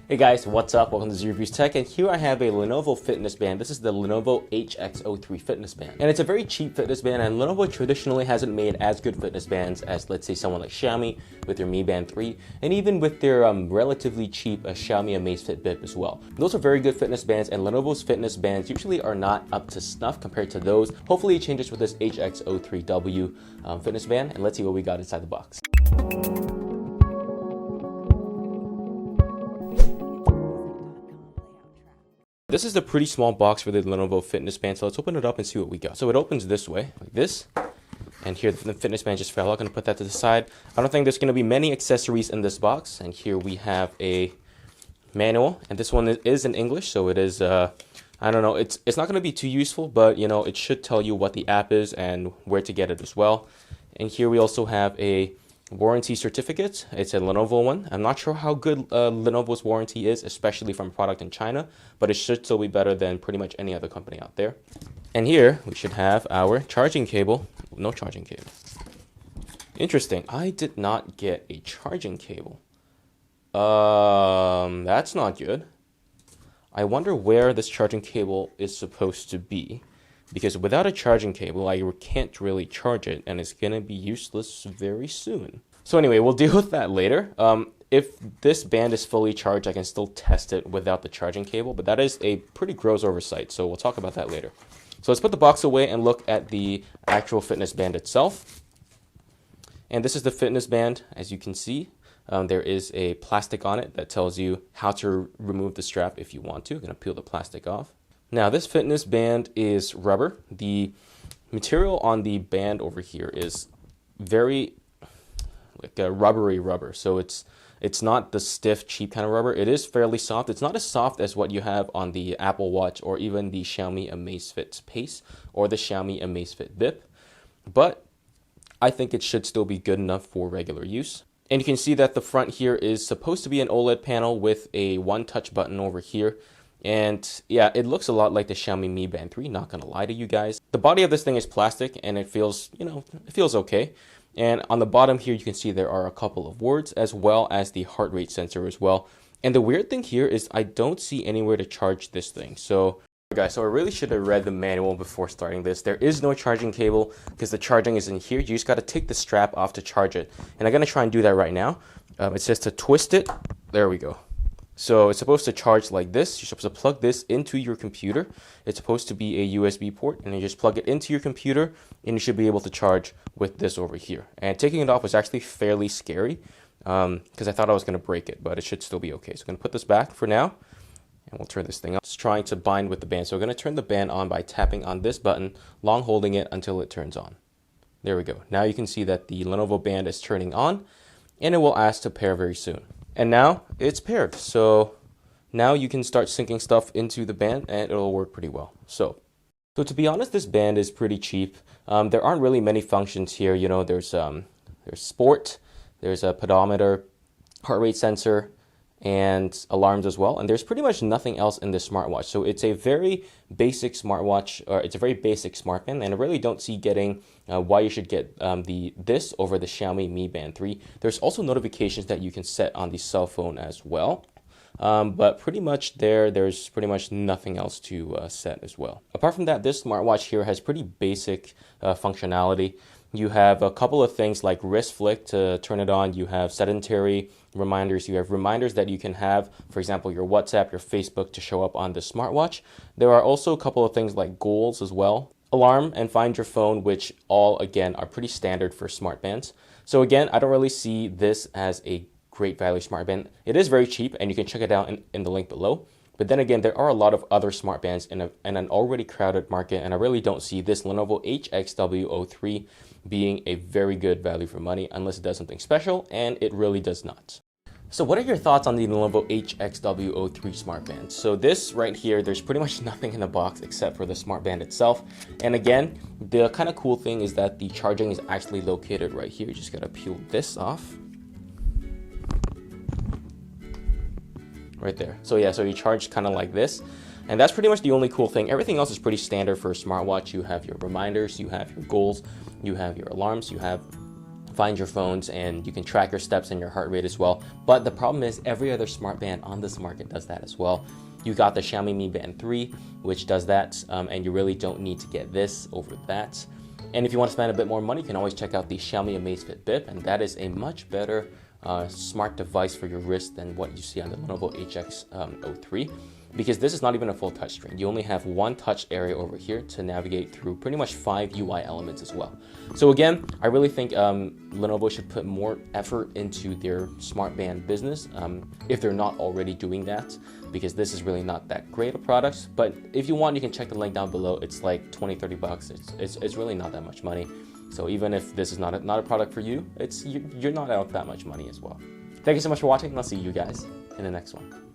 Hey guys, what's up? Welcome to Z-Reviews Tech, and here I have a Lenovo fitness band. This is the Lenovo HX03 fitness band. And it's a very cheap fitness band, and Lenovo traditionally hasn't made as good fitness bands as, let's say, someone like Xiaomi with their Mi Band 3, and even with their relatively cheap Xiaomi Amazfit Bip as well. Those are very good fitness bands, and Lenovo's fitness bands usually are not up to snuff compared to those. Hopefully it changes with this HX03W fitness band, and let's see what we got inside the box. This is the pretty small box for the Lenovo fitness band, so let's open it up and see what we got. So it opens this way, like this, and here the fitness band just fell out. I'm going to put that to the side. I don't think there's going to be many accessories in this box, and here we have a manual, and this one is in English, so it is, I don't know, it's not going to be too useful, but you know, it should tell you what the app is and where to get it as well. And here we also have a warranty certificate. It's a Lenovo one. I'm not sure how good Lenovo's warranty is, especially from a product in China, but it should still be better than pretty much any other company out there. And here we should have our charging cable. No charging cable. Interesting. I did not get a charging cable. That's not good. I wonder where this charging cable is supposed to be, because without a charging cable, I can't really charge it, and it's going to be useless very soon. So anyway, we'll deal with that later. If this band is fully charged, I can still test it without the charging cable, but that is a pretty gross oversight, so we'll talk about that later. So let's put the box away and look at the actual fitness band itself. And this is the fitness band, as you can see. There is a plastic on it that tells you how to remove the strap if you want to. I'm going to peel the plastic off. Now, this fitness band is rubber. The material on the band over here is very like a rubbery rubber. So it's not the stiff, cheap kind of rubber. It is fairly soft. It's not as soft as what you have on the Apple Watch or even the Xiaomi Amazfit Pace or the Xiaomi Amazfit Bip. But I think it should still be good enough for regular use. And you can see that the front here is supposed to be an OLED panel with a one-touch button over here. And yeah, it looks a lot like the Xiaomi Mi Band 3, not gonna lie to you guys. The body of this thing is plastic and it feels, you know, it feels okay. And on the bottom here, you can see there are a couple of words as well as the heart rate sensor as well. And the weird thing here is I don't see anywhere to charge this thing. So guys, so I really should have read the manual before starting this. There is no charging cable because the charging is in here. You just got to take the strap off to charge it. And I'm gonna try and do that right now. It says to twist it. There we go. So it's supposed to charge like this. You're supposed to plug this into your computer. It's supposed to be a USB port, and you just plug it into your computer, and you should be able to charge with this over here. And taking it off was actually fairly scary because I thought I was going to break it, but it should still be okay. So I'm going to put this back for now, and we'll turn this thing on. It's trying to bind with the band. So we're going to turn the band on by tapping on this button, long holding it until it turns on. There we go. Now you can see that the Lenovo band is turning on, and it will ask to pair very soon. And now it's paired. So now you can start syncing stuff into the band and it'll work pretty well. So to be honest, this band is pretty cheap. There aren't really many functions here. You know, there's sport, there's a pedometer, heart rate sensor, and alarms as well. And there's pretty much nothing else in this smartwatch. So it's a very basic smartwatch, or it's a very basic smartband, and I really don't see getting why you should get this over the Xiaomi Mi Band 3. There's also notifications that you can set on the cell phone as well. But pretty much there's pretty much nothing else to set as well. Apart from that, this smartwatch here has pretty basic functionality. You have a couple of things like wrist flick to turn it on. You have sedentary reminders. You have reminders that you can have, for example, your WhatsApp, your Facebook to show up on the smartwatch. There are also a couple of things like goals as well. Alarm and find your phone, which all, again, are pretty standard for smartbands. So again, I don't really see this as a great value smartband. It is very cheap, and you can check it out in the link below. But then again, there are a lot of other smartbands in an already crowded market, and I really don't see this Lenovo HX03W being a very good value for money unless it does something special, and it really does not. So what are your thoughts on the Lenovo HX03W Smartband? So this right here, there's pretty much nothing in the box except for the smartband itself. And again, the kind of cool thing is that the charging is actually located right here. You just gotta peel this off. Right there. So yeah, so you charge kind of like this. And that's pretty much the only cool thing. Everything else is pretty standard for a smartwatch. You have your reminders, you have your goals, you have your alarms, you have find your phones, and you can track your steps and your heart rate as well. But the problem is every other smart band on this market does that as well. You got the Xiaomi Mi Band 3, which does that, and you really don't need to get this over that. And if you want to spend a bit more money, you can always check out the Xiaomi Amazfit Bip, and that is a much better smart device for your wrist than what you see on the Lenovo HX03, because this is not even a full touchscreen. You only have one touch area over here to navigate through pretty much 5 UI elements as well. So again, I really think Lenovo should put more effort into their smart band business if they're not already doing that, because this is really not that great a product. But if you want, you can check the link down below. It's like 20-30 bucks. It's really not that much money. So even if this is not a product for you, you're not out that much money as well. Thank you so much for watching, and I'll see you guys in the next one.